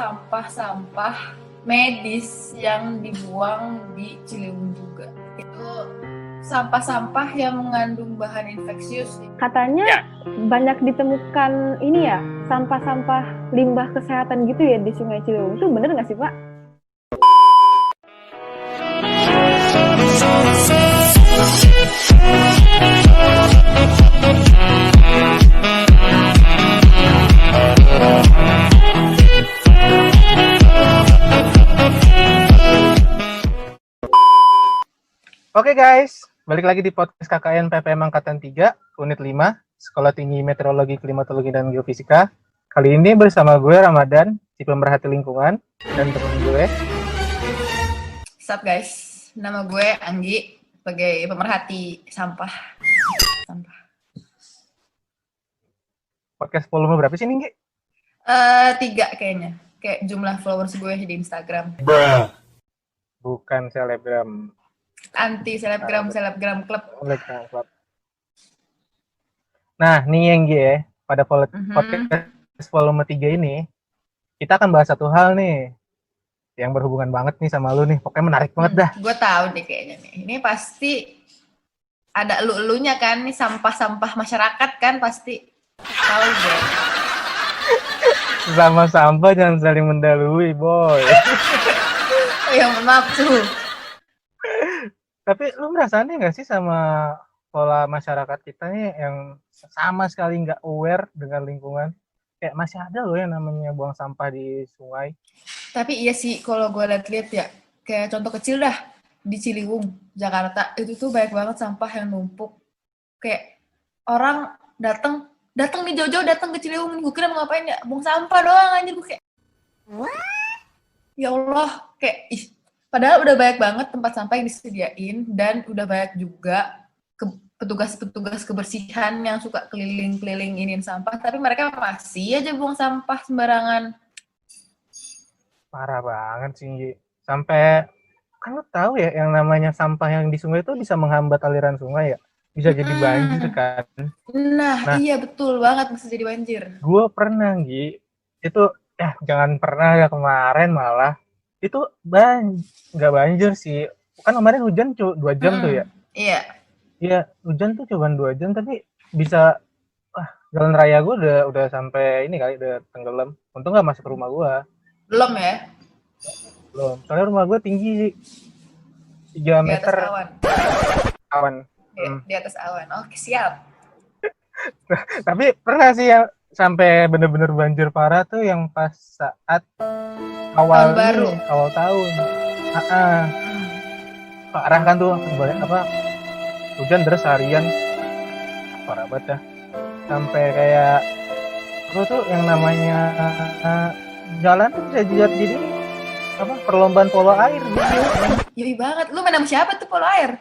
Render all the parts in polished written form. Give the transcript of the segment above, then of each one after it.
sampah-sampah medis yang dibuang di Ciliwung juga. Itu sampah-sampah yang mengandung bahan infeksius. Katanya banyak ditemukan ini ya, sampah-sampah limbah kesehatan gitu ya di Sungai Ciliwung. Itu bener nggak sih, Pak? Oke guys, balik lagi di podcast KKN PPM Angkatan 3, Unit 5, Sekolah Tinggi Meteorologi, Klimatologi, dan Geofisika. Kali ini bersama gue Ramadan, si pemerhati lingkungan, dan teman gue. Sup guys, nama gue Anggi, sebagai pemerhati sampah. Podcast volume berapa sih nih, Nggi? 3 kayaknya, kayak jumlah followers gue di Instagram. Bukan selebgram. Anti selebgram club. Nah, nih yang Nggi ya, pada podcast volume 3 ini, kita akan bahas satu hal nih, yang berhubungan banget nih sama lu nih. Pokoknya menarik banget dah. Gue tahu deh kayaknya nih. Ini pasti ada elu-elunya kan, nih sampah-sampah masyarakat kan pasti. Tahu gue. Sama sampah jangan saling mendahului, boy. Ya maaf tuh. Tapi lu merasa aneh nggak sih sama pola masyarakat kita nih yang sama sekali nggak aware dengan lingkungan? Kayak masih ada loh yang namanya buang sampah di sungai. Tapi iya sih kalau gue lihat ya, kayak contoh kecil dah di Ciliwung, Jakarta, itu tuh banyak banget sampah yang numpuk. Kayak orang datang nih jauh-jauh datang ke Ciliwung, gue kira mau ngapain ya? Buang sampah doang anjir, gue kayak what? Ya Allah, kayak padahal udah banyak banget tempat sampah yang disediain dan udah banyak juga petugas-petugas kebersihan yang suka keliling-keliling iniin sampah, tapi mereka masih aja buang sampah sembarangan. Parah banget sih. Sampai kan lu tahu ya yang namanya sampah yang di sungai itu bisa menghambat aliran sungai ya. Bisa jadi banjir kan. Nah, iya betul banget bisa jadi banjir. Gue pernah itu jangan pernah ya, kemarin malah itu nggak banjir sih. Kan kemarin hujan 2 jam tuh ya. Iya, hujan tuh cuma 2 jam tapi bisa jalan raya gue udah sampai ini kali, udah tenggelam. Untung nggak masuk ke rumah gue. Belum ya? Belum. Soalnya rumah gue tinggi 3 meter. Di atas awan. Di atas awan. Oke, siap. Tapi pernah sih ya sampai bener-bener banjir parah tuh yang pas saat awal tahun. Parah kan tuh, hujan deras harian, parah banget dah. Sampai kayak tuh yang namanya jalan tuh bisa jadi perlombaan polo air gitu. Yoi banget. Lu main sama siapa tuh polo air?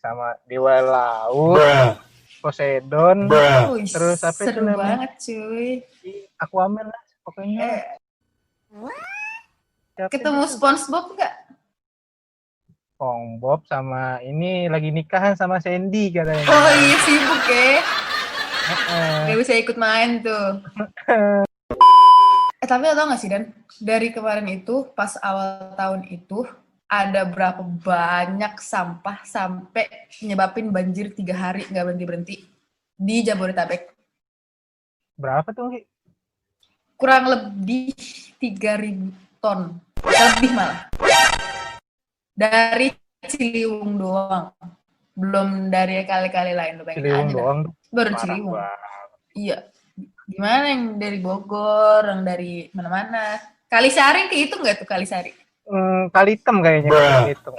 Sama Dewa Laut, Poseidon, terus apa itu namanya? Seru banget cuy. Aquaman lah pokoknya. Ketemu SpongeBob nggak? SpongeBob sama ini lagi nikahan sama Sandy katanya. Oh iya, sibuk ya. Gak bisa ikut main tuh. Tapi lo tau gak sih Dan, dari kemarin itu pas awal tahun itu ada berapa banyak sampah sampai nyebabin banjir 3 hari nggak berhenti di Jabodetabek. Berapa tuh, Ki? Kurang lebih 3.000 ton, lebih malah. Dari Ciliwung doang, belum dari kali-kali lain. Ciliwung doang, baru Ciliwung. Iya. Gimana yang dari Bogor, yang dari mana-mana? Kalisari kehitung nggak tuh Kalisari? Kalitem kayaknya. Gitu.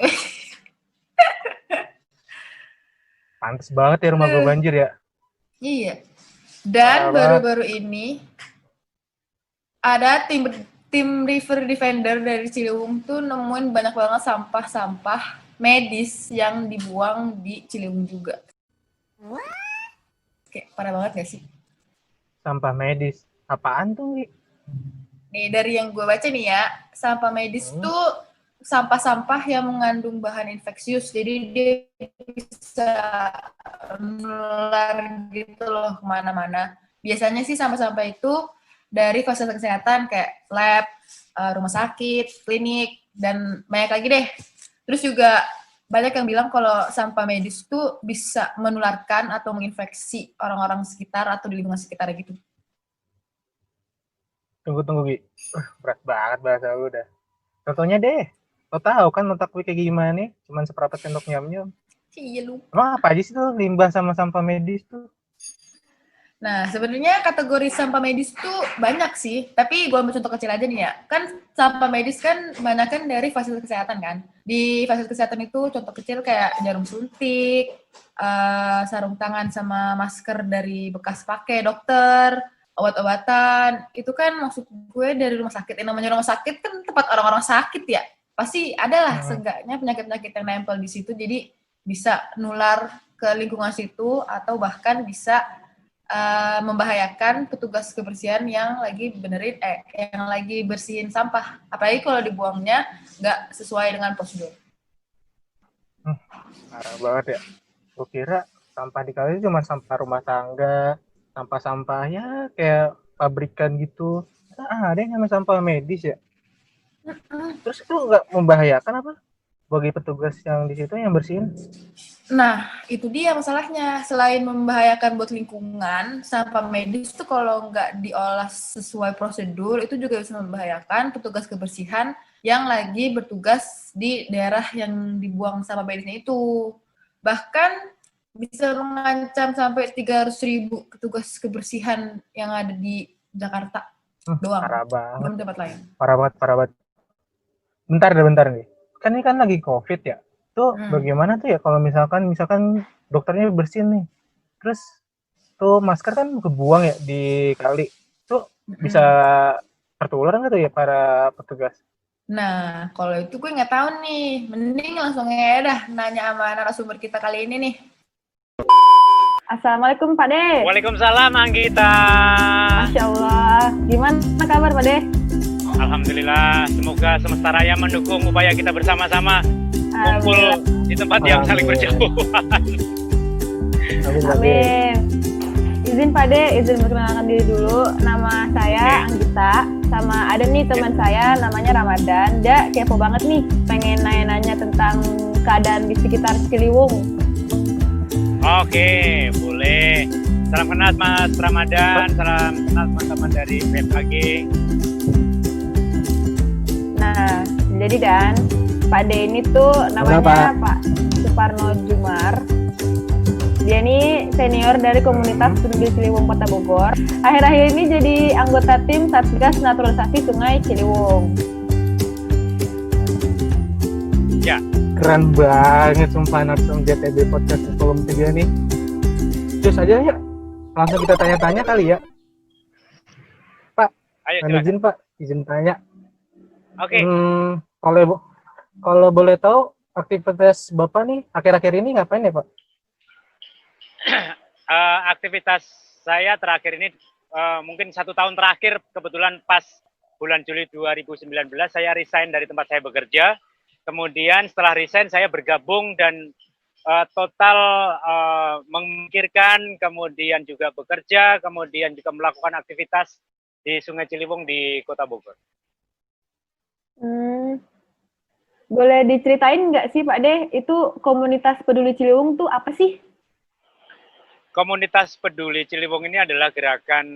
Pantes banget ya rumah gue banjir ya. Iya. Dan baru-baru ini ada tim River Defender dari Ciliwung tuh nemuin banyak banget sampah-sampah medis yang dibuang di Ciliwung juga. Kayak parah banget gak sih? Sampah medis. Apaan tuh, Wi? Nih, dari yang gue baca nih ya, sampah medis tuh sampah-sampah yang mengandung bahan infeksius. Jadi dia bisa menular gitu loh kemana-mana. Biasanya sih sampah-sampah itu dari fasilitas kesehatan kayak lab, rumah sakit, klinik, dan banyak lagi deh. Terus juga banyak yang bilang kalau sampah medis itu bisa menularkan atau menginfeksi orang-orang sekitar atau di lingkungan sekitar gitu. Tunggu, Gi. Berat banget bahasa lu udah. Contohnya deh. Lo tahu kan otak gue kayak gimana nih? Cuman seperempat sendok nyam-nyam. Iya lupa. Emang apa aja sih tuh limbah sama sampah medis tuh? Nah, sebenarnya kategori sampah medis tuh banyak sih, tapi gue ambil contoh kecil aja nih ya. Kan sampah medis kan banyak kan dari fasilitas kesehatan kan. Di fasilitas kesehatan itu contoh kecil kayak jarum suntik, sarung tangan sama masker dari bekas pakai dokter, obat-obatan. Itu kan maksud gue dari rumah sakit. Yang namanya rumah sakit kan tempat orang-orang sakit ya. Pasti adalah seenggaknya penyakit-penyakit yang nempel di situ, jadi bisa nular ke lingkungan situ atau bahkan bisa membahayakan petugas kebersihan yang lagi yang lagi bersihin sampah, apalagi kalau dibuangnya nggak sesuai dengan prosedur. Parah banget ya. Gue kira sampah di kali cuma sampah rumah tangga, sampah-sampahnya kayak pabrikan gitu. Ada yang namanya sampah medis ya. Terus itu nggak membahayakan apa bagi petugas yang di situ yang bersihin? Nah, itu dia masalahnya. Selain membahayakan buat lingkungan, sampah medis itu kalau nggak diolah sesuai prosedur, itu juga bisa membahayakan petugas kebersihan yang lagi bertugas di daerah yang dibuang sampah medisnya itu. Bahkan bisa mengancam sampai 300.000 petugas kebersihan yang ada di Jakarta doang. Parah banget. Belum tempat lain. Parah banget. Bentar nih. Kan ini kan lagi COVID ya. Tuh bagaimana tuh ya kalau misalkan dokternya bersihin nih, terus tuh masker kan kebuang ya di kali, tuh bisa tertular nggak tuh ya para petugas? Nah, kalau itu gue nggak tahu nih, mending langsung aja dah nanya sama narasumber kita kali ini nih. Assalamualaikum Pak De. Waalaikumsalam Anggita. Masya Allah, gimana kabar Pak De? Alhamdulillah, semoga semesta raya mendukung upaya kita bersama-sama kumpul di tempat yang saling berjauhan. Amin. Izin Pak De, izin perkenalkan diri dulu. Nama saya Anggita, sama ada nih teman saya namanya Ramadan. Dia kepo banget nih, pengen nanya-nanya tentang keadaan di sekitar Ciliwung. Oke, boleh. Salam kenal Mas Ramadan, salam kenal teman-teman dari BMKG. Nah, jadi Dan, Pak De ini tuh namanya Pak Suparno Jumar. Dia ini senior dari komunitas peduli Ciliwung Kota Bogor. Akhir-akhir ini jadi anggota tim Satgas Naturalisasi Sungai Ciliwung. Ya. Keren banget sumpah narsum JTB Podcast volume 3 nih. Terus aja ya, langsung kita tanya-tanya kali ya. Pak, izin Pak, izin tanya. Oke. Kalau boleh tahu aktivitas Bapak nih akhir-akhir ini ngapain ya Pak? Aktivitas saya terakhir ini mungkin 1 tahun terakhir, kebetulan pas bulan Juli 2019 saya resign dari tempat saya bekerja. Kemudian setelah resign saya bergabung dan total memikirkan, kemudian juga bekerja, kemudian juga melakukan aktivitas di Sungai Ciliwung di Kota Bogor. Boleh diceritain nggak sih Pak De, itu komunitas peduli Ciliwung tuh apa sih? Komunitas peduli Ciliwung ini adalah gerakan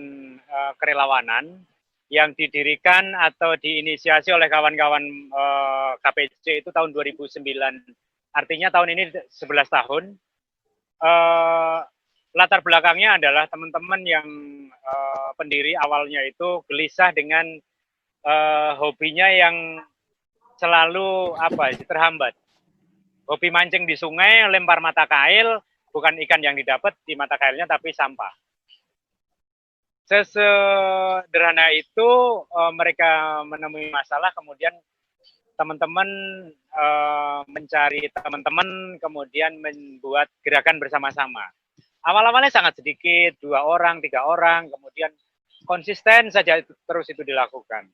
kerelawanan yang didirikan atau diinisiasi oleh kawan-kawan KPC itu tahun 2009. Artinya tahun ini 11 tahun. Latar belakangnya adalah teman-teman yang pendiri awalnya itu gelisah dengan hobinya yang selalu terhambat. Hobi mancing di sungai, lempar mata kail, bukan ikan yang didapat di mata kailnya tapi sampah. Sesederhana itu mereka menemui masalah, kemudian teman-teman mencari teman-teman, kemudian membuat gerakan bersama-sama. Awal-awalnya sangat sedikit, 2 orang, 3 orang, kemudian konsisten saja terus itu dilakukan.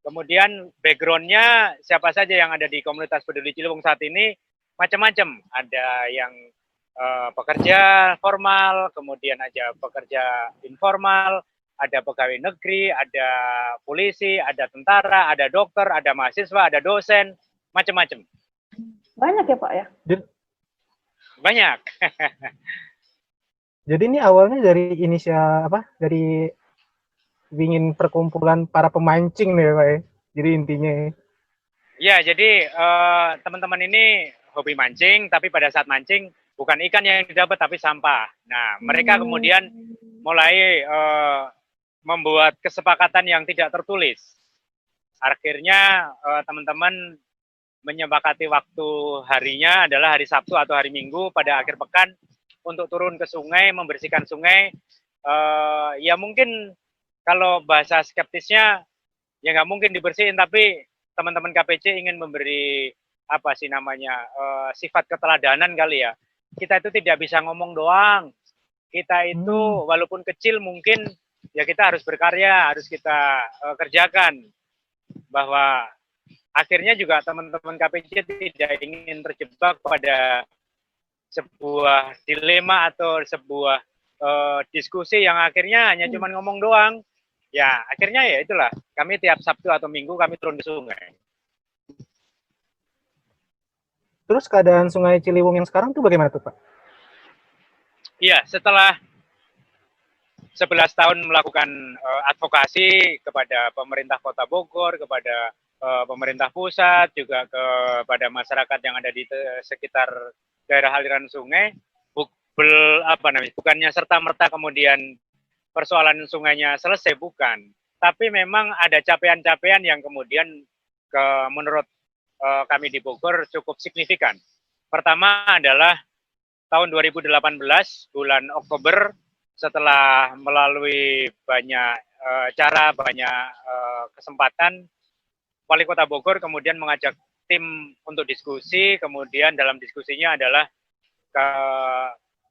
Kemudian background-nya siapa saja yang ada di komunitas peduli Ciliwung saat ini macam-macam. Ada yang pekerja formal, kemudian aja pekerja informal, ada pegawai negeri, ada polisi, ada tentara, ada dokter, ada mahasiswa, ada dosen, macam-macam. Banyak ya Pak ya? Banyak. Jadi ini awalnya dari inisial apa? Dari ingin perkumpulan para pemancing nih Pak ya. Jadi intinya. Ya, jadi teman-teman ini hobi mancing, tapi pada saat mancing bukan ikan yang didapat tapi sampah. Nah, mereka kemudian mulai membuat kesepakatan yang tidak tertulis. Akhirnya teman-teman menyepakati waktu harinya adalah hari Sabtu atau hari Minggu pada akhir pekan untuk turun ke sungai, membersihkan sungai. Ya mungkin kalau bahasa skeptisnya ya nggak mungkin dibersihin, tapi teman-teman KPC ingin memberi apa sih namanya sifat keteladanan kali ya. Kita itu tidak bisa ngomong doang. Kita itu walaupun kecil mungkin ya kita harus berkarya, harus kita kerjakan. Bahwa akhirnya juga teman-teman KPC tidak ingin terjebak pada sebuah dilema atau sebuah diskusi yang akhirnya hanya cuma ngomong doang. Ya, akhirnya ya itulah. Kami tiap Sabtu atau Minggu kami turun ke sungai. Terus keadaan Sungai Ciliwung yang sekarang tuh bagaimana tuh Pak? Iya, setelah 11 tahun melakukan advokasi kepada pemerintah Kota Bogor, kepada pemerintah pusat, juga kepada masyarakat yang ada di sekitar daerah aliran sungai, bukannya serta-merta kemudian persoalan sungainya selesai, bukan. Tapi memang ada capaian-capaian yang kemudian menurut kami di Bogor cukup signifikan. Pertama adalah tahun 2018, bulan Oktober, setelah melalui banyak cara, banyak kesempatan, Wali Kota Bogor kemudian mengajak tim untuk diskusi, kemudian dalam diskusinya adalah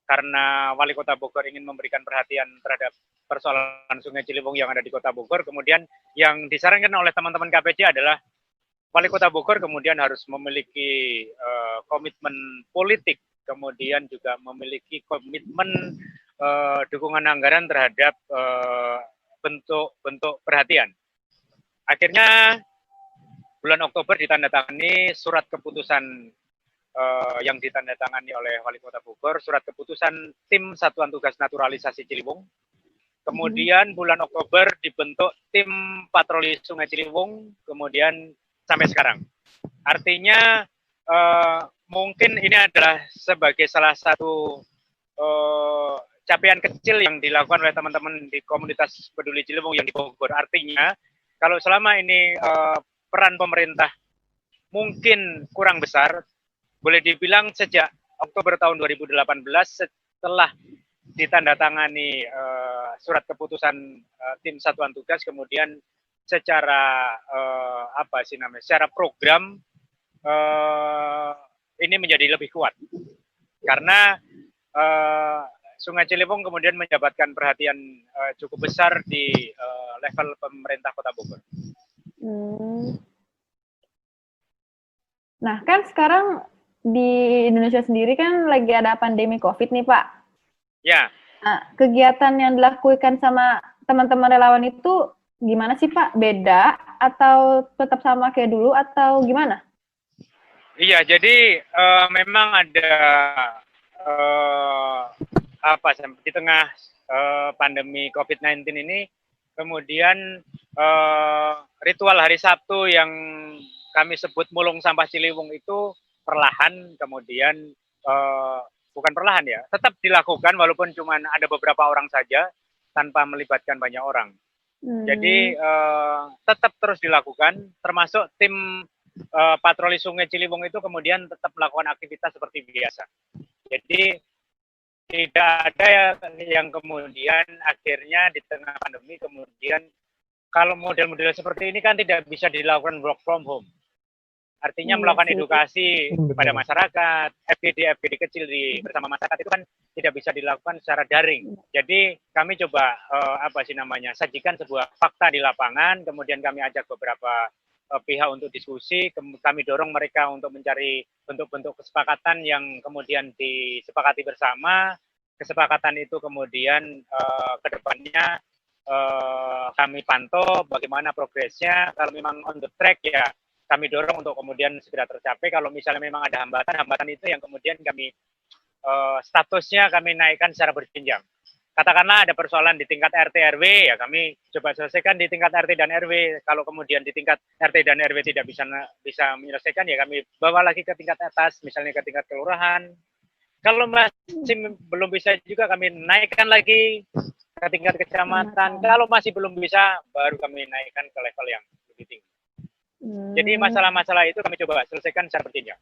karena Wali Kota Bogor ingin memberikan perhatian terhadap persoalan Sungai Ciliwung yang ada di Kota Bogor, kemudian yang disarankan oleh teman-teman KPC adalah Wali Kota Bogor kemudian harus memiliki komitmen politik, kemudian juga memiliki komitmen dukungan anggaran terhadap bentuk-bentuk perhatian. Akhirnya bulan Oktober ditandatangani surat keputusan yang ditandatangani oleh Wali Kota Bogor, surat keputusan tim Satuan Tugas Naturalisasi Ciliwung. Kemudian bulan Oktober dibentuk tim patroli Sungai Ciliwung, kemudian sampai sekarang. Artinya mungkin ini adalah sebagai salah satu capaian kecil yang dilakukan oleh teman-teman di komunitas peduli Ciliwung yang di Bogor. Artinya kalau selama ini peran pemerintah mungkin kurang besar, boleh dibilang sejak Oktober tahun 2018 setelah ditandatangani surat keputusan tim Satuan Tugas, kemudian secara secara program ini menjadi lebih kuat karena Sungai Ciliwung kemudian mendapatkan perhatian cukup besar di level pemerintah Kota Bogor. Nah, kan sekarang di Indonesia sendiri kan lagi ada pandemi COVID nih, Pak. Ya. Nah, kegiatan yang dilakukan sama teman-teman relawan itu gimana sih, Pak? Beda atau tetap sama kayak dulu atau gimana? Iya, jadi memang ada di tengah pandemi COVID-19 ini, kemudian ritual hari Sabtu yang kami sebut mulung sampah Ciliwung itu perlahan, kemudian bukan perlahan ya, tetap dilakukan walaupun cuma ada beberapa orang saja tanpa melibatkan banyak orang. Jadi tetap terus dilakukan, termasuk tim patroli Sungai Ciliwung itu kemudian tetap melakukan aktivitas seperti biasa. Jadi tidak ada yang kemudian akhirnya di tengah pandemi kemudian kalau model-model seperti ini kan tidak bisa dilakukan work from home. Artinya melakukan edukasi kepada masyarakat, FGD kecil bersama masyarakat itu kan tidak bisa dilakukan secara daring. Jadi kami coba sajikan sebuah fakta di lapangan, kemudian kami ajak beberapa pihak untuk diskusi, kami dorong mereka untuk mencari bentuk-bentuk kesepakatan yang kemudian disepakati bersama. Kesepakatan itu kemudian ke depannya kami pantau bagaimana progresnya. Kalau memang on the track ya kami dorong untuk kemudian segera tercapai. Kalau misalnya memang ada hambatan itu yang kemudian kami statusnya kami naikkan secara berjenjang. Katakanlah ada persoalan di tingkat RT RW, ya kami coba selesaikan di tingkat RT dan RW. Kalau kemudian di tingkat RT dan RW tidak bisa menyelesaikan, ya kami bawa lagi ke tingkat atas, misalnya ke tingkat kelurahan. Kalau masih belum bisa juga kami naikkan lagi ke tingkat kecamatan. Kalau masih belum bisa, baru kami naikkan ke level yang lebih tinggi. Jadi masalah-masalah itu kami coba selesaikan secara berjenjang.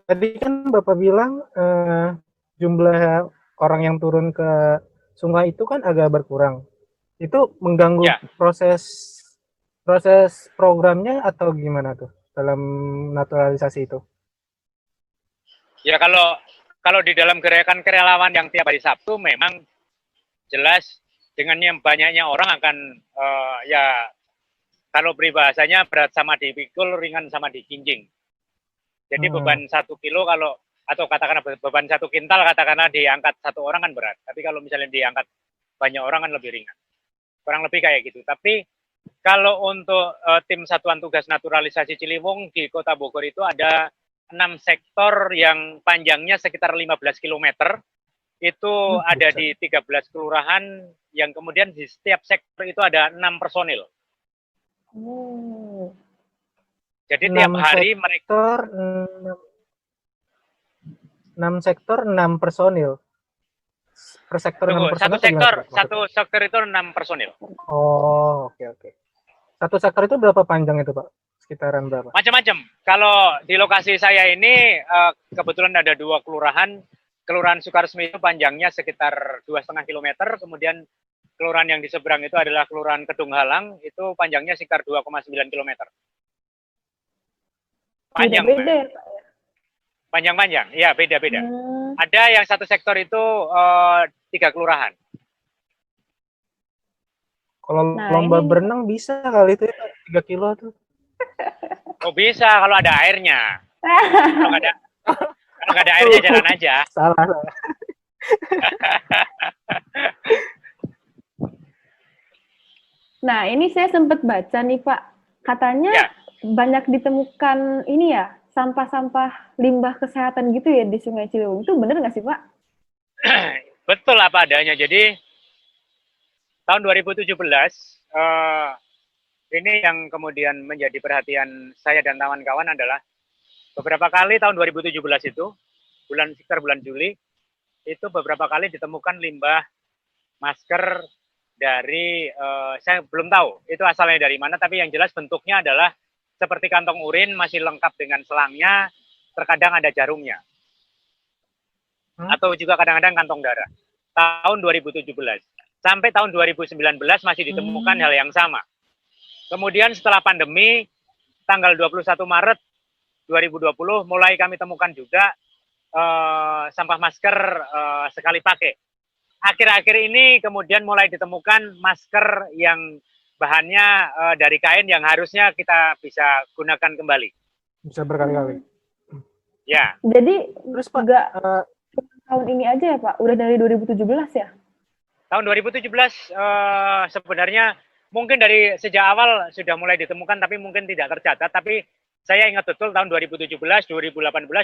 Tadi kan Bapak bilang jumlah orang yang turun ke sungai itu kan agak berkurang. Itu mengganggu proses programnya atau gimana tuh dalam naturalisasi itu? Ya kalau di dalam gerakan kerelawan yang tiap hari Sabtu memang jelas dengan yang banyaknya orang akan ya kalau peribahasanya berat sama dipikul, ringan sama diginjing. Jadi beban 1 kilo kalau atau katakanlah beban 1 kintal katakanlah diangkat 1 orang kan berat. Tapi kalau misalnya diangkat banyak orang kan lebih ringan. Kurang lebih kayak gitu. Tapi kalau untuk tim Satuan Tugas Naturalisasi Ciliwung di Kota Bogor itu ada 6 sektor yang panjangnya sekitar 15 km. Itu ada di 13 kelurahan yang kemudian di setiap sektor itu ada 6 personil. Jadi tiap hari mereka 6 sektor 6 personil. Per sektor 6 personil. Satu sektor itu 6 personil. Oh, oke. Satu sektor itu berapa panjang itu, Pak? Sekitaran berapa? Macam-macam. Kalau di lokasi saya ini kebetulan ada 2 kelurahan. Kelurahan Sukaresmi itu panjangnya sekitar 2,5 km, kemudian kelurahan yang di seberang itu adalah Kelurahan Kedung Halang, itu panjangnya sekitar 2,9 km. Panjang. Panjang-panjang, ya beda-beda. Ada yang satu sektor itu 3 kelurahan. Kalau lomba berenang bisa kali itu 3 kilo tuh. Oh bisa kalau ada airnya. Kalau nggak ada airnya jalan aja. Salah. Nah ini saya sempat baca nih Pak, katanya banyak ditemukan ini ya, sampah-sampah limbah kesehatan gitu ya di Sungai Ciliwung. Itu benar nggak sih Pak? Betul apa adanya. Jadi tahun 2017 ini yang kemudian menjadi perhatian saya dan kawan-kawan adalah beberapa kali tahun 2017 itu sekitar bulan Juli itu beberapa kali ditemukan limbah masker dari saya belum tahu itu asalnya dari mana, tapi yang jelas bentuknya adalah seperti kantong urin, masih lengkap dengan selangnya, terkadang ada jarumnya. Atau juga kadang-kadang kantong darah. Tahun 2017. Sampai tahun 2019 masih ditemukan hal yang sama. Kemudian setelah pandemi, tanggal 21 Maret 2020, mulai kami temukan juga sampah masker sekali pakai. Akhir-akhir ini kemudian mulai ditemukan masker yang bahannya dari kain yang harusnya kita bisa gunakan kembali. Bisa berkali-kali. Ya. Jadi terus Pak, nggak tahun ini aja ya Pak? Udah dari 2017 ya? Tahun 2017 sebenarnya mungkin dari sejak awal sudah mulai ditemukan, tapi mungkin tidak tercatat. Tapi saya ingat betul tahun 2017, 2018,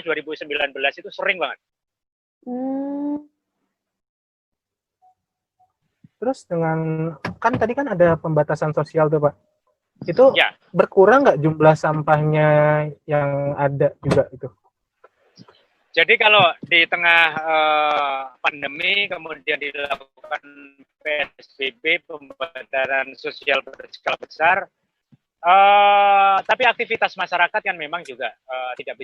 2019 itu sering banget. Terus dengan, kan tadi kan ada pembatasan sosial tuh Pak. Itu berkurang nggak jumlah sampahnya yang ada juga itu? Jadi kalau di tengah pandemi kemudian dilakukan PSBB, pembatasan sosial berskala besar, tapi aktivitas masyarakat kan memang juga tidak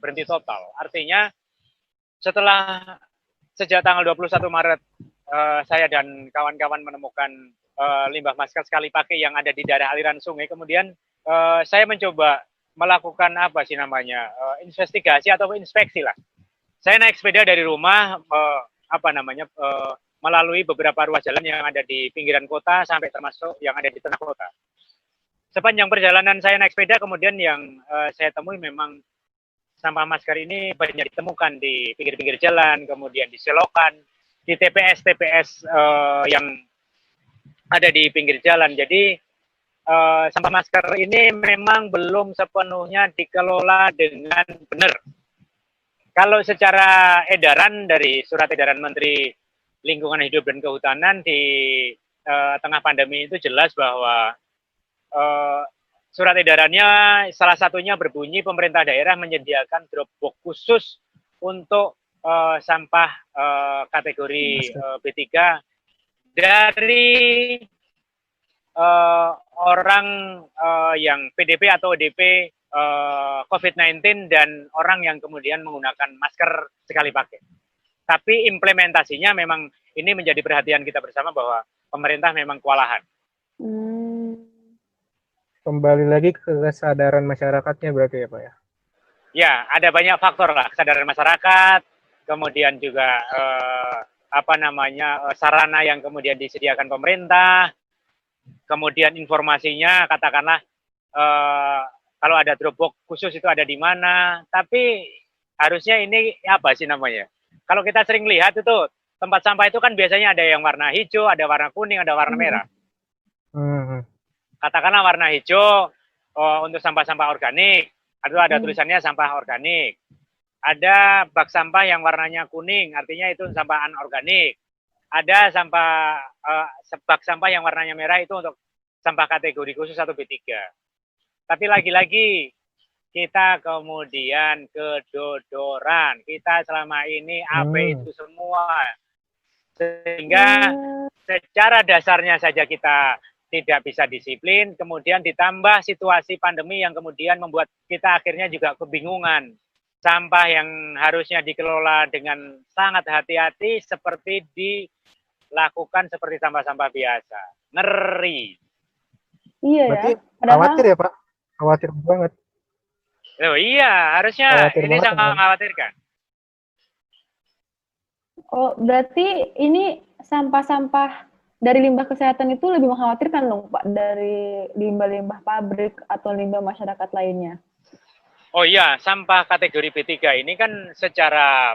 berhenti total. Artinya sejak tanggal 21 Maret saya dan kawan-kawan menemukan limbah masker sekali pakai yang ada di daerah aliran sungai. Kemudian saya mencoba melakukan investigasi atau inspeksi lah. Saya naik sepeda dari rumah melalui beberapa ruas jalan yang ada di pinggiran kota sampai termasuk yang ada di tengah kota. Sepanjang perjalanan saya naik sepeda, kemudian yang saya temui memang sampah masker ini banyak ditemukan di pinggir-pinggir jalan, kemudian di selokan, di TPS yang ada di pinggir jalan. Jadi sampah masker ini memang belum sepenuhnya dikelola dengan benar. Kalau secara edaran dari surat edaran Menteri Lingkungan Hidup dan Kehutanan di tengah pandemi itu jelas bahwa surat edarannya salah satunya berbunyi pemerintah daerah menyediakan drop box khusus untuk sampah kategori B3 dari orang yang PDP atau ODP COVID-19 dan orang yang kemudian menggunakan masker sekali pakai. Tapi implementasinya memang ini menjadi perhatian kita bersama bahwa pemerintah memang kewalahan. Kembali lagi ke kesadaran masyarakatnya berarti ya Pak ya? Ya, ada banyak faktor lah, kesadaran masyarakat, kemudian juga sarana yang kemudian disediakan pemerintah, kemudian informasinya katakanlah kalau ada drop box khusus itu ada di mana, tapi harusnya ini apa sih namanya? Kalau kita sering lihat itu tempat sampah itu kan biasanya ada yang warna hijau, ada warna kuning, ada warna merah. Katakanlah warna hijau untuk sampah-sampah organik, atau ada tulisannya sampah organik. Ada bak sampah yang warnanya kuning, artinya itu sampah anorganik. Ada bak sampah yang warnanya merah itu untuk sampah kategori khusus atau B3. Tapi lagi-lagi kita kemudian kedodoran. Kita selama ini itu semua. Sehingga secara dasarnya saja kita tidak bisa disiplin, kemudian ditambah situasi pandemi yang kemudian membuat kita akhirnya juga kebingungan. Sampah yang harusnya dikelola dengan sangat hati-hati seperti dilakukan seperti sampah-sampah biasa. Ngeri. Iya. Berarti ya? Khawatir ya Pak? Khawatir banget. Loh iya, harusnya khawatir ini sangat mengkhawatirkan. Oh, berarti ini sampah-sampah dari limbah kesehatan itu lebih mengkhawatirkan dong Pak dari limbah-limbah pabrik atau limbah masyarakat lainnya? Oh iya, sampah kategori B3 ini kan secara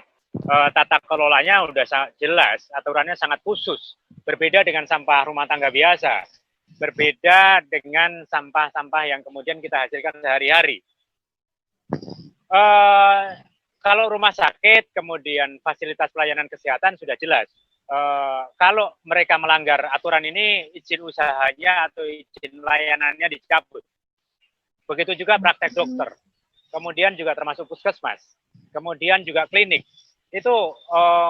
tata kelolanya udah jelas, aturannya sangat khusus. Berbeda dengan sampah rumah tangga biasa. Berbeda dengan sampah-sampah yang kemudian kita hasilkan sehari-hari. Kalau rumah sakit, kemudian fasilitas pelayanan kesehatan sudah jelas. Kalau mereka melanggar aturan ini, izin usahanya atau izin layanannya dicabut. Begitu juga praktek dokter. Kemudian juga termasuk puskesmas. Kemudian juga klinik. Itu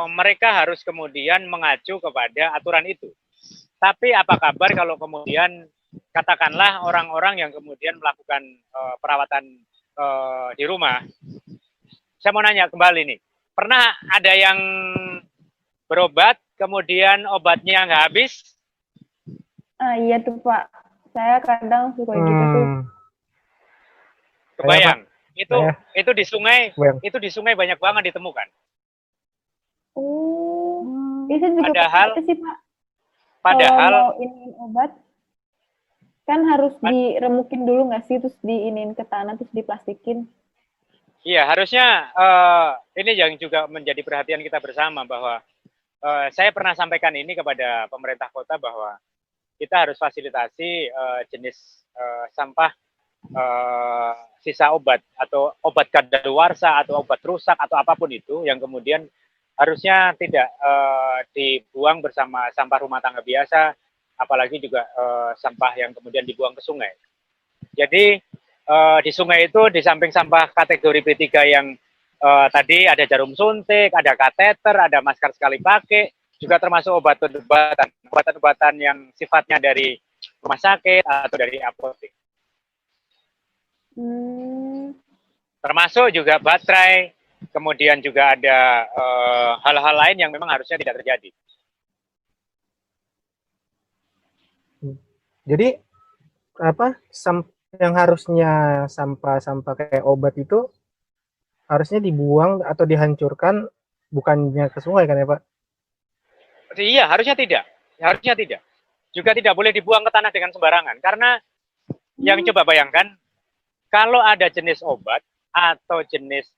mereka harus kemudian mengacu kepada aturan itu. Tapi apa kabar kalau kemudian katakanlah orang-orang yang kemudian melakukan perawatan di rumah. Saya mau nanya kembali nih. Pernah ada yang berobat, kemudian obatnya nggak habis? Iya tuh Pak. Saya kadang suka gitu tuh. Kebayang. Itu di sungai, itu di sungai banyak banget ditemukan. Oh, bisa juga padahal sih Pak. Padahal kalau iniin obat kan harus diremukin dulu nggak sih, terus diinin ke tanah, terus diplastikin. Iya, harusnya ini yang juga menjadi perhatian kita bersama bahwa saya pernah sampaikan ini kepada pemerintah kota bahwa kita harus fasilitasi jenis sampah sisa obat atau obat kadaluarsa atau obat rusak atau apapun itu yang kemudian harusnya tidak dibuang bersama sampah rumah tangga biasa, apalagi juga sampah yang kemudian dibuang ke sungai. Jadi di sungai itu di samping sampah kategori B3 yang tadi ada jarum suntik, ada kateter, ada masker sekali pakai, juga termasuk obat-obatan yang sifatnya dari rumah sakit atau dari apotek. Termasuk juga baterai, kemudian juga ada hal-hal lain yang memang harusnya tidak terjadi. Jadi apa yang harusnya sampah-sampah kayak obat itu harusnya dibuang atau dihancurkan, bukannya ke sungai kan ya Pak? Iya, harusnya tidak. Harusnya tidak. Juga tidak boleh dibuang ke tanah dengan sembarangan. Karena yang coba bayangkan, kalau ada jenis obat atau jenis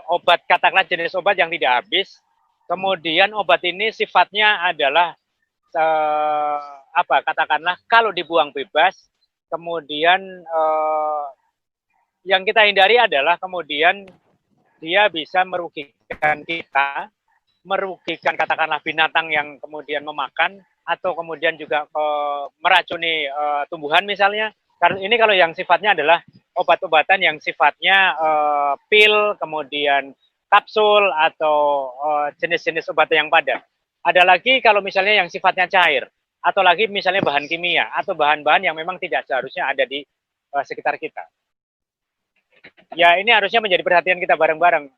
obat, katakanlah jenis obat yang tidak habis, kemudian obat ini sifatnya adalah katakanlah kalau dibuang bebas, kemudian yang kita hindari adalah kemudian dia bisa merugikan kita, merugikan katakanlah binatang yang kemudian memakan, atau kemudian juga meracuni tumbuhan misalnya. Karena ini kalau yang sifatnya adalah obat-obatan yang sifatnya pil, kemudian kapsul, atau jenis-jenis obat yang padat. Ada lagi kalau misalnya yang sifatnya cair, atau lagi misalnya bahan kimia, atau bahan-bahan yang memang tidak seharusnya ada di sekitar kita. Ya, ini harusnya menjadi perhatian kita bareng-bareng.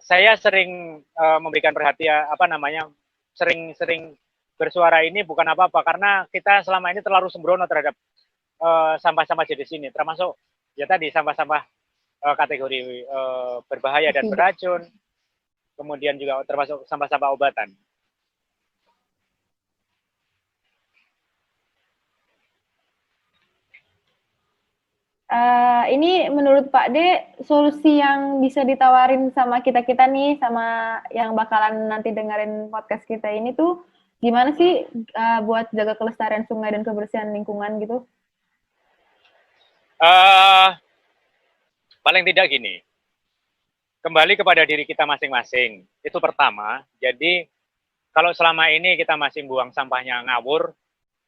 Saya sering memberikan perhatian, sering bersuara ini bukan apa-apa, karena kita selama ini terlalu sembrono terhadap sampah-sampah jenis ini, termasuk ya tadi sampah-sampah kategori berbahaya dan beracun, kemudian juga termasuk sampah-sampah obatan. Ini menurut Pak D, solusi yang bisa ditawarin sama kita-kita nih, sama yang bakalan nanti dengerin podcast kita ini tuh, gimana sih buat jaga kelestarian sungai dan kebersihan lingkungan gitu? Paling tidak gini, kembali kepada diri kita masing-masing, itu pertama. Jadi, kalau selama ini kita masih buang sampahnya ngawur,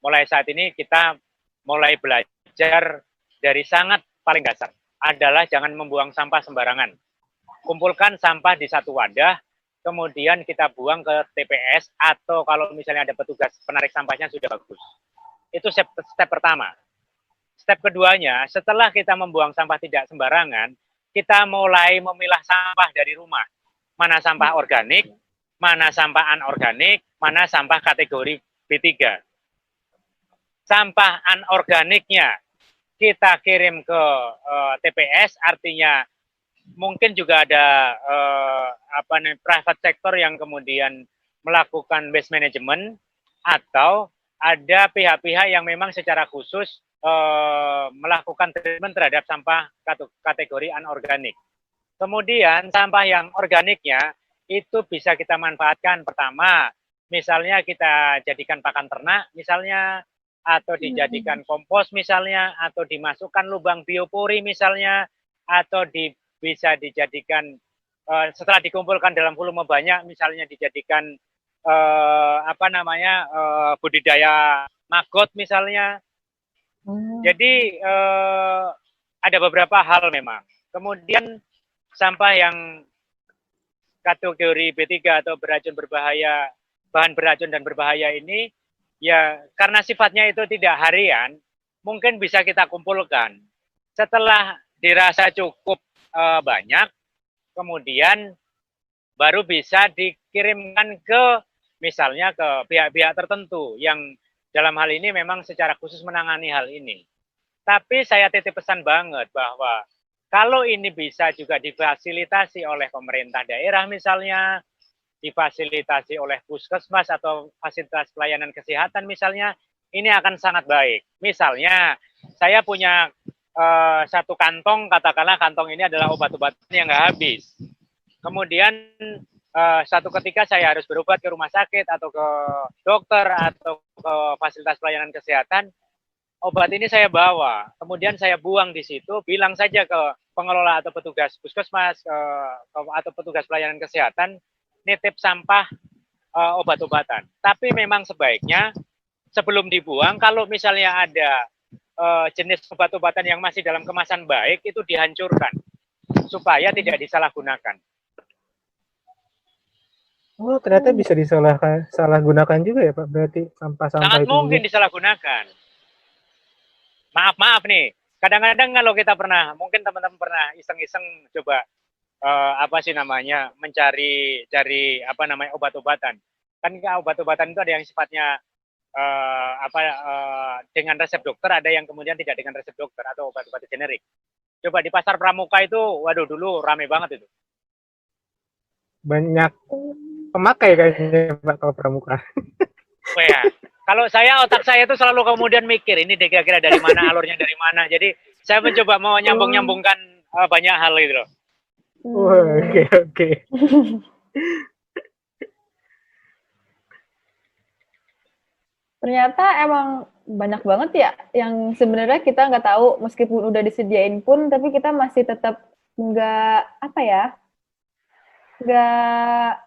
mulai saat ini kita mulai belajar dari sangat paling dasar adalah jangan membuang sampah sembarangan. Kumpulkan sampah di satu wadah, kemudian kita buang ke TPS, atau kalau misalnya ada petugas penarik sampahnya sudah bagus. Itu step pertama. Step keduanya, setelah kita membuang sampah tidak sembarangan, kita mulai memilah sampah dari rumah. Mana sampah organik, mana sampah anorganik, mana sampah kategori B3. Sampah anorganiknya kita kirim ke TPS, artinya mungkin juga ada private sector yang kemudian melakukan waste management, atau ada pihak-pihak yang memang secara khusus melakukan treatment terhadap sampah kategori anorganik. Kemudian sampah yang organiknya itu bisa kita manfaatkan. Pertama, misalnya kita jadikan pakan ternak misalnya, atau dijadikan kompos misalnya, atau dimasukkan lubang biopori misalnya, atau bisa dijadikan setelah dikumpulkan dalam volume banyak misalnya dijadikan budidaya maggot misalnya. Jadi ada beberapa hal memang. Kemudian sampah yang kategori B3 atau beracun berbahaya, bahan beracun dan berbahaya ini, ya karena sifatnya itu tidak harian, mungkin bisa kita kumpulkan. Setelah dirasa cukup banyak, kemudian baru bisa dikirimkan ke misalnya ke pihak-pihak tertentu yang dalam hal ini memang secara khusus menangani hal ini. Tapi saya titip pesan banget bahwa kalau ini bisa juga difasilitasi oleh pemerintah daerah misalnya, difasilitasi oleh puskesmas atau fasilitas pelayanan kesehatan misalnya, ini akan sangat baik. Misalnya, saya punya satu kantong, katakanlah kantong ini adalah obat-obatan yang nggak habis. Kemudian satu ketika saya harus berobat ke rumah sakit atau ke dokter atau ke fasilitas pelayanan kesehatan, obat ini saya bawa, kemudian saya buang di situ, bilang saja ke pengelola atau petugas puskesmas atau petugas pelayanan kesehatan, nitip sampah obat-obatan. Tapi memang sebaiknya sebelum dibuang, kalau misalnya ada jenis obat-obatan yang masih dalam kemasan baik, itu dihancurkan supaya tidak disalahgunakan. Oh, ternyata bisa disalahgunakan juga ya Pak, berarti sampah-sampah sangat itu mungkin juga disalahgunakan. Maaf nih, kadang-kadang kalau kita mungkin teman-teman pernah iseng-iseng coba mencari obat-obatan. Kan obat-obatan itu ada yang sifatnya dengan resep dokter, ada yang kemudian tidak dengan resep dokter, atau obat-obatan generik. Coba di pasar pramuka itu, waduh dulu rame banget itu. Banyak pemakai kayaknya Pak kalau pramuka. Oh ya, kalau otak saya itu selalu kemudian mikir, ini kira-kira dari mana, alurnya dari mana. Jadi saya mencoba mau nyambung-nyambungkan banyak hal gitu loh. Oke. Ternyata emang banyak banget ya yang sebenarnya kita nggak tahu, meskipun udah disediain pun, tapi kita masih tetap nggak, apa ya, nggak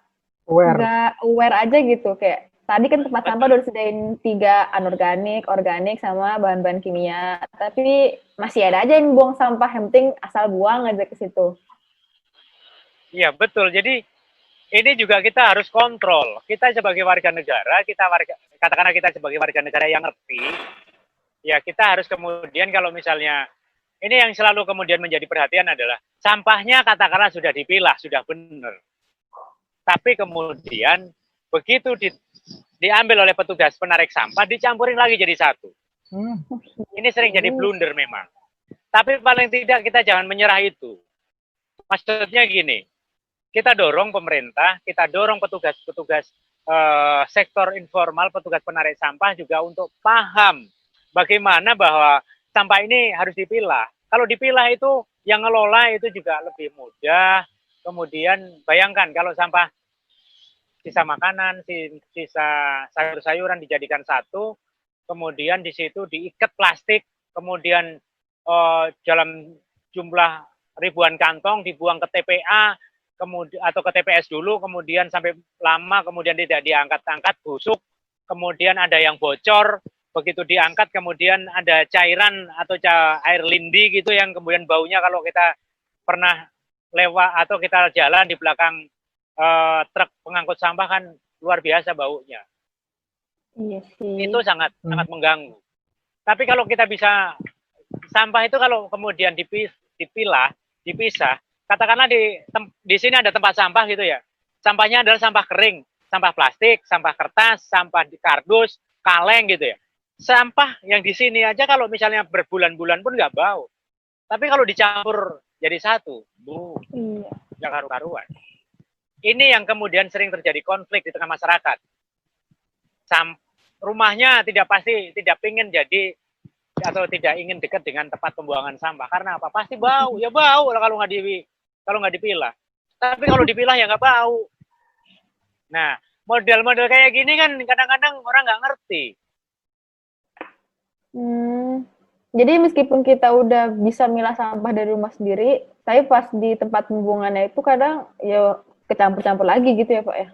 aware aja gitu. Kayak tadi kan tempat sampah udah disediain 3, anorganik, organik, sama bahan-bahan kimia. Tapi masih ada aja yang buang sampah, yang penting asal buang aja ke situ. Iya, betul. Jadi ini juga kita harus kontrol. Kita sebagai warga negara, katakanlah kita sebagai warga negara yang ngerti, ya kita harus kemudian kalau misalnya, ini yang selalu kemudian menjadi perhatian adalah sampahnya katakanlah sudah dipilah, sudah benar. Tapi kemudian begitu diambil oleh petugas penarik sampah, dicampurin lagi jadi satu. Ini sering jadi blunder memang. Tapi paling tidak kita jangan menyerah itu. Maksudnya gini, kita dorong pemerintah, kita dorong petugas-petugas sektor informal, petugas penarik sampah juga untuk paham bagaimana bahwa sampah ini harus dipilah. Kalau dipilah itu yang ngelola itu juga lebih mudah. Kemudian bayangkan kalau sampah sisa makanan, sisa sayur-sayuran dijadikan satu, kemudian di situ diikat plastik, kemudian dalam jumlah ribuan kantong dibuang ke TPA, kemudian atau ke TPS dulu, kemudian sampai lama, kemudian tidak diangkat-angkat, busuk, kemudian ada yang bocor, begitu diangkat kemudian ada cairan atau air lindi gitu yang kemudian baunya kalau kita pernah lewat atau kita jalan di belakang truk pengangkut sampah kan luar biasa baunya. Iya sih. Itu sangat mengganggu. Tapi kalau kita bisa, sampah itu kalau kemudian dipilah, dipisah, katakanlah di sini ada tempat sampah gitu ya. Sampahnya adalah sampah kering, sampah plastik, sampah kertas, sampah di kardus, kaleng gitu ya. Sampah yang di sini aja kalau misalnya berbulan-bulan pun nggak bau. Tapi kalau dicampur jadi satu, nggak karu-karuan. Ini yang kemudian sering terjadi konflik di tengah masyarakat. Rumahnya tidak pingin jadi atau tidak ingin dekat dengan tempat pembuangan sampah. Karena apa? Pasti bau. Ya bau kalau nggak dipilah. Tapi kalau dipilah ya nggak bau. Nah, model-model kayak gini kan kadang-kadang orang nggak ngerti. Jadi meskipun kita udah bisa milah sampah dari rumah sendiri, tapi pas di tempat pembuangannya itu kadang ya kecampur-campur lagi gitu ya Pak ya?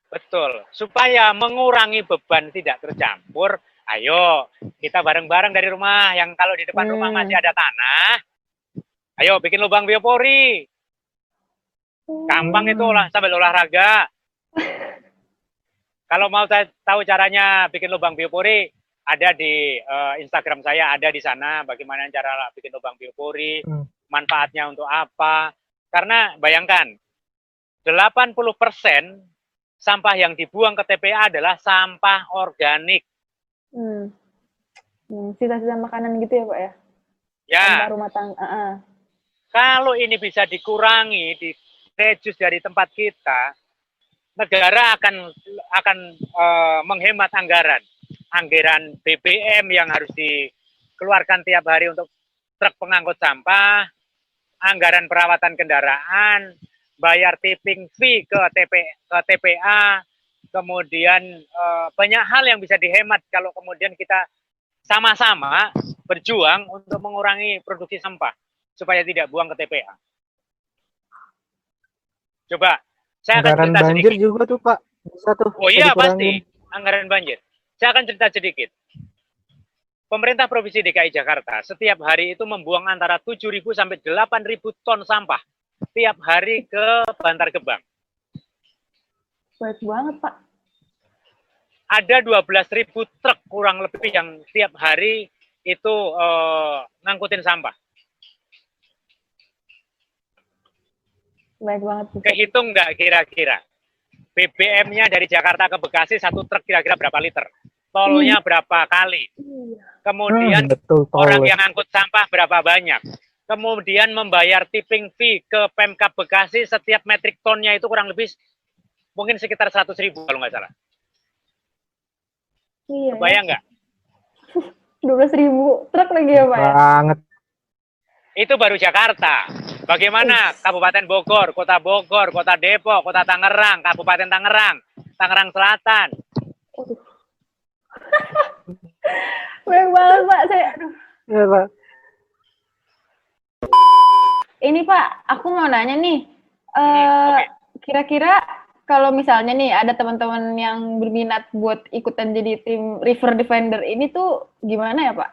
Betul. Supaya mengurangi beban tidak tercampur, ayo kita bareng-bareng dari rumah yang kalau di depan rumah masih ada tanah, ayo bikin lubang biopori. Gampang itu sambil olahraga. Kalau mau tahu caranya bikin lubang biopori, ada di Instagram saya, ada di sana bagaimana cara bikin lubang biopori, manfaatnya untuk apa. Karena bayangkan, 80% sampah yang dibuang ke TPA adalah sampah organik. Sisa-sisa makanan gitu ya Pak ya? Ya. Sampah rumah tangga. Kalau ini bisa dikurangi, reduce dari tempat kita, negara akan menghemat anggaran BBM yang harus dikeluarkan tiap hari untuk truk pengangkut sampah, anggaran perawatan kendaraan, bayar tipping fee ke TPA, kemudian banyak hal yang bisa dihemat kalau kemudian kita sama-sama berjuang untuk mengurangi produksi sampah supaya tidak buang ke TPA. Coba, saya akan cerita banjir sedikit. Juga tuh Pak, bisa tuh. Oh iya pasti, anggaran banjir. Saya akan cerita sedikit. Pemerintah Provinsi DKI Jakarta setiap hari itu membuang antara 7.000 sampai 8.000 ton sampah tiap hari ke Bantar Gebang. Baik banget Pak. Ada 12.000 truk kurang lebih yang tiap hari itu ngangkutin sampah. Baik banget. Kehitung nggak kira-kira? BBM-nya dari Jakarta ke Bekasi satu truk kira-kira berapa liter? Tolnya berapa kali? Kemudian orang yang angkut sampah berapa banyak? Kemudian membayar tipping fee ke Pemkab Bekasi setiap metrik tonnya itu kurang lebih mungkin sekitar 100.000 kalau nggak salah. Iya. Kebayang nggak? 12.000 truk lagi ya Pak ya? Banget. Itu baru Jakarta. Bagaimana Kabupaten Bogor, Kota Depok, Kota Tangerang, Kabupaten Tangerang, Tangerang Selatan. Banyak banget Pak, saya aduh. Ya, Pak. Ini Pak, aku mau nanya nih. Oke. Kira-kira kalau misalnya nih ada teman-teman yang berminat buat ikutan jadi tim River Defender ini tuh gimana ya Pak?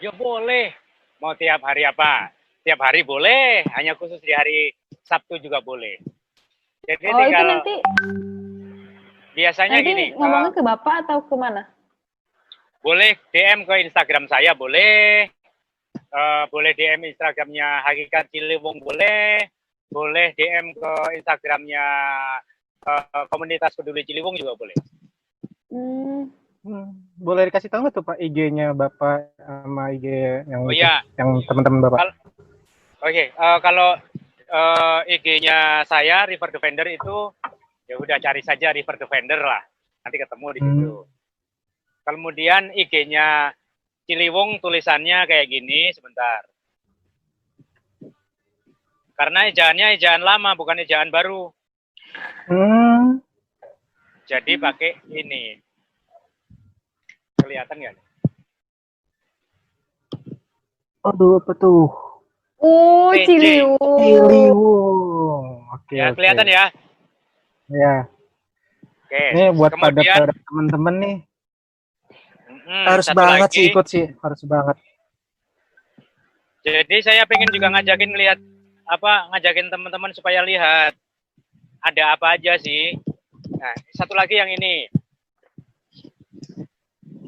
Ya boleh. Mau tiap hari apa? Tiap hari boleh, hanya khusus di hari Sabtu juga boleh. Jadi Oh, itu tinggal nanti biasanya nanti gini, ngomongnya ke Bapak atau ke mana? boleh DM ke Instagram saya, boleh. Boleh DM Instagramnya Hakikat Ciliwung, boleh. Boleh DM ke Instagramnya Komunitas Peduli Ciliwung juga boleh. Boleh dikasih tahu nggak tuh Pak IG-nya Bapak sama IG yang Oh itu, iya. yang teman-teman Bapak? Oke, kalau IG-nya saya River Defender itu ya udah cari saja River Defender lah. Nanti ketemu di situ. Kemudian IG-nya Ciliwung tulisannya kayak gini, sebentar. Karena ejaannya ejaan lama, bukan ejaan baru. Jadi pakai ini. Kelihatan nggak? Aduh, apa tuh? Oh, TJ. Ciliwung. Ciliwung. Oke, Ya, kelihatan ya? Ya. Oke. Ini buat Kemudian, pada teman-teman nih. Harus satu banget lagi, sih ikut sih, harus banget. Jadi saya pengen juga ngajakin teman-teman supaya lihat ada apa aja sih. Nah, satu lagi yang ini.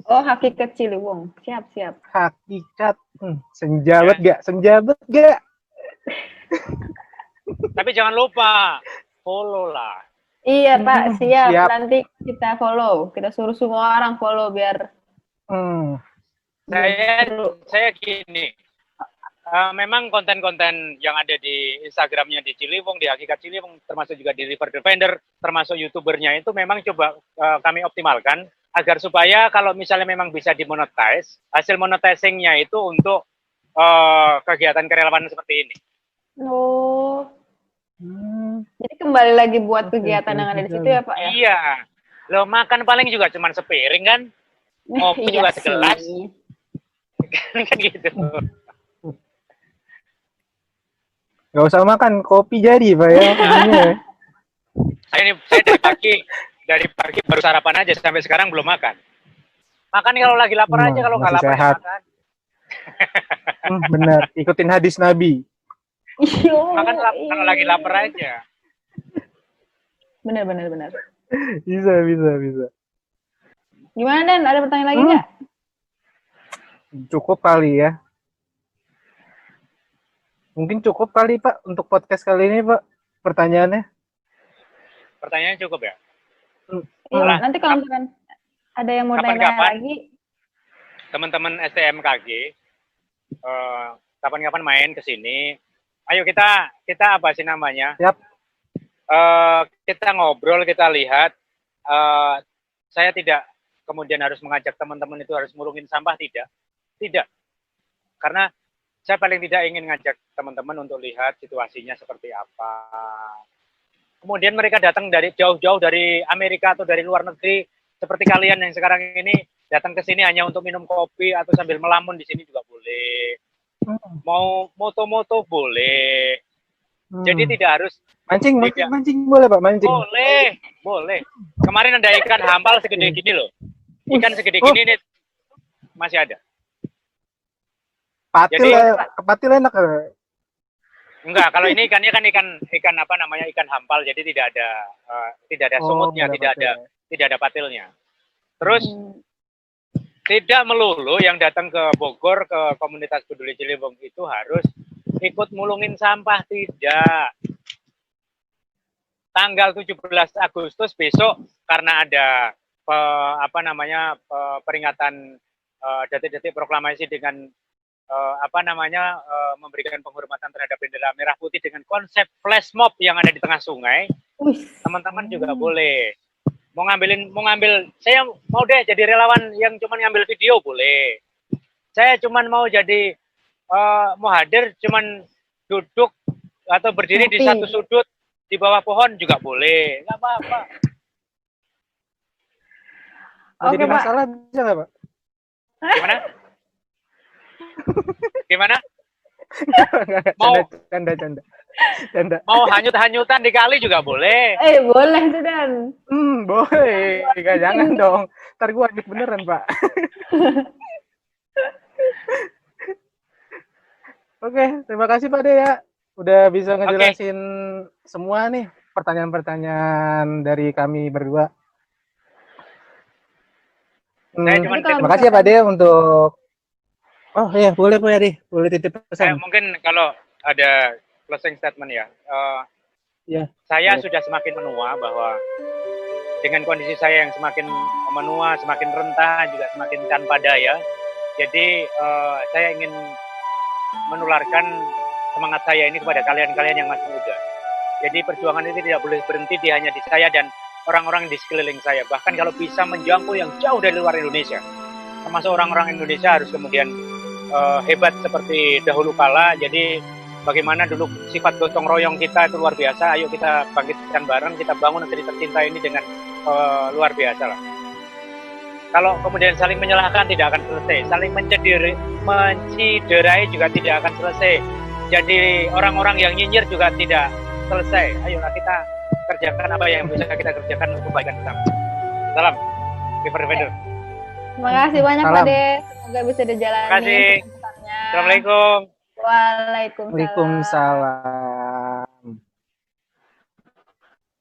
Oh, Hakikat Ciliwung. Siap. Hakikat. Senjawet gak? Senjawet gak? Tapi jangan lupa follow lah. Iya Pak, siap. Siap. Nanti kita follow. Kita suruh semua orang follow biar Saya gini. Memang konten-konten yang ada di Instagramnya di Ciliwung, di Hakikat Ciliwung, termasuk juga di River Defender, termasuk YouTubernya itu memang coba kami optimalkan agar supaya kalau misalnya memang bisa dimonetize, hasil monetizingnya itu untuk kegiatan kerelawanan seperti ini. Oh. Jadi kembali lagi buat kegiatan yang ada di situ ya Pak ya? Iya. Lo makan paling juga cuma sepiring kan? Ngopi juga segelas. Kan gitu. Gak usah makan, kopi jadi Pak ya. Saya dari pagi baru sarapan aja, sampai sekarang belum makan. Makan kalau lagi lapar aja, kalau nggak lapar sehat. Makan. Benar, ikutin hadis Nabi. Makan kalau lagi lapar aja. Benar. Bisa. Gimana Dan? Ada pertanyaan lagi nggak? Cukup kali ya. Mungkin cukup kali Pak untuk podcast kali ini Pak. Pertanyaannya cukup ya? Iya, nanti kalau misalkan ada yang mau tanya lagi, teman-teman STMKG kapan-kapan main ke sini. Ayo kita apa sih namanya? Yap. Kita ngobrol, kita lihat. Saya tidak kemudian harus mengajak teman-teman itu harus ngurungin sampah, tidak. Karena saya paling tidak ingin ngajak teman-teman untuk lihat situasinya seperti apa. Kemudian mereka datang dari jauh-jauh dari Amerika atau dari luar negeri, seperti kalian yang sekarang ini datang ke sini hanya untuk minum kopi atau sambil melamun di sini juga boleh. Mau moto-moto boleh. Jadi tidak harus mancing boleh Pak, mancing. Boleh. Kemarin ada ikan hampal segede gini loh. Ikan segede gini nih masih ada. Patil enak. Enggak, kalau ini ikannya kan ikan apa namanya, ikan hampal, jadi tidak ada sumutnya, tidak ada patilnya. Terus tidak melulu yang datang ke Bogor ke Komunitas Peduli Ciliwung itu harus ikut mulungin sampah, tidak. Tanggal 17 Agustus besok karena ada peringatan detik-detik proklamasi dengan memberikan penghormatan terhadap bendera merah putih dengan konsep flash mob yang ada di tengah sungai. Teman-teman juga boleh mau ngambil, saya mau deh jadi relawan yang cuma ngambil video, boleh. Saya cuma mau jadi mau hadir cuman duduk atau berdiri di satu sudut di bawah pohon juga boleh, nggak apa-apa. Jadi Pak. masalah bisa nggak, Pak? Gimana? Gimana? Mau canda. Mau hanyut-hanyutan di kali juga boleh. Boleh tuh Dan. Boleh. Jangan dong. Ntar gue hanyut beneran, Pak. Oke, terima kasih Pak De ya. Udah bisa ngejelasin semua nih pertanyaan-pertanyaan dari kami berdua. Terima kasih ya Pak De untuk. Oh iya, boleh Pak Adi, boleh titip pesan. Mungkin kalau ada closing statement ya. Saya sudah semakin menua bahwa dengan kondisi saya yang semakin menua, semakin rentah, juga semakin tanpa daya. Jadi saya ingin menularkan semangat saya ini kepada kalian-kalian yang masih muda. Jadi perjuangan ini tidak boleh berhenti hanya di saya dan orang-orang di sekeliling saya. Bahkan kalau bisa menjangkau yang jauh dari luar Indonesia. Termasuk orang-orang Indonesia harus kemudian hebat seperti dahulu kala. Jadi bagaimana dulu sifat gotong royong kita itu luar biasa. Ayo kita bangkitkan bareng, kita bangun negeri tercinta ini dengan luar biasa lah. Kalau kemudian saling menyalahkan tidak akan selesai, saling menciderai juga tidak akan selesai. Jadi orang-orang yang nyinyir juga tidak selesai. Ayolah kita kerjakan apa yang bisa kita kerjakan untuk kebaikan bersama. Salam, Defender. Terima kasih banyak Pak De. Semoga bisa dijalani. Terima kasih. Assalamualaikum. Waalaikumsalam.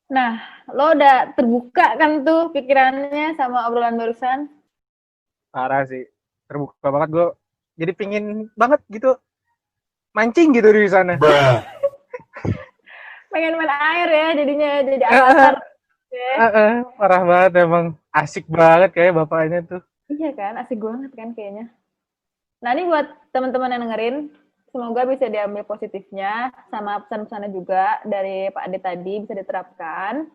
Nah, lo udah terbuka kan tuh pikirannya sama obrolan barusan? Parah sih, terbuka banget gue. Jadi pingin banget gitu mancing gitu di sana. Pengen main air ya jadinya, jadi avatar. Parah banget emang, asik banget kayak bapaknya tuh. Iya kan, asik banget kan kayaknya. Nah ini buat teman-teman yang dengerin, semoga bisa diambil positifnya, sama pesan-pesannya juga dari Pak Ade tadi bisa diterapkan.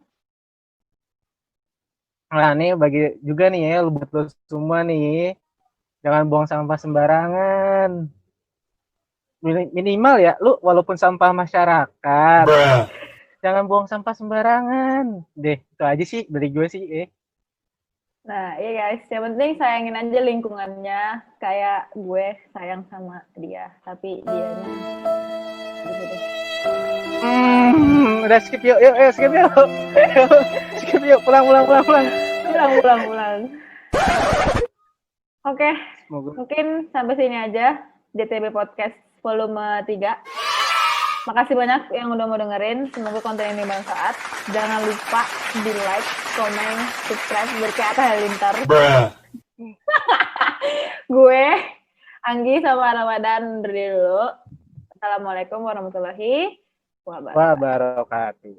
Nah nih bagi juga nih ya, buat lo semua nih, jangan buang sampah sembarangan. Minimal ya, lu walaupun sampah masyarakat, jangan buang sampah sembarangan. Deh, itu aja sih dari gue sih. Nah, iya guys, yang penting sayangin aja lingkungannya, kayak gue sayang sama dia, tapi dianya gitu deh. Udah skip yuk, skip yuk. Skip yuk, pulang. Oke, mungkin sampai sini aja JTB Podcast volume 3. Makasih banyak yang udah mau dengerin. Semoga konten ini bermanfaat. Jangan lupa di like, komen, subscribe biar kayak Atta Halilintar. Gue, Anggi sama Ramadan dulu. Assalamualaikum warahmatullahi wabarakatuh.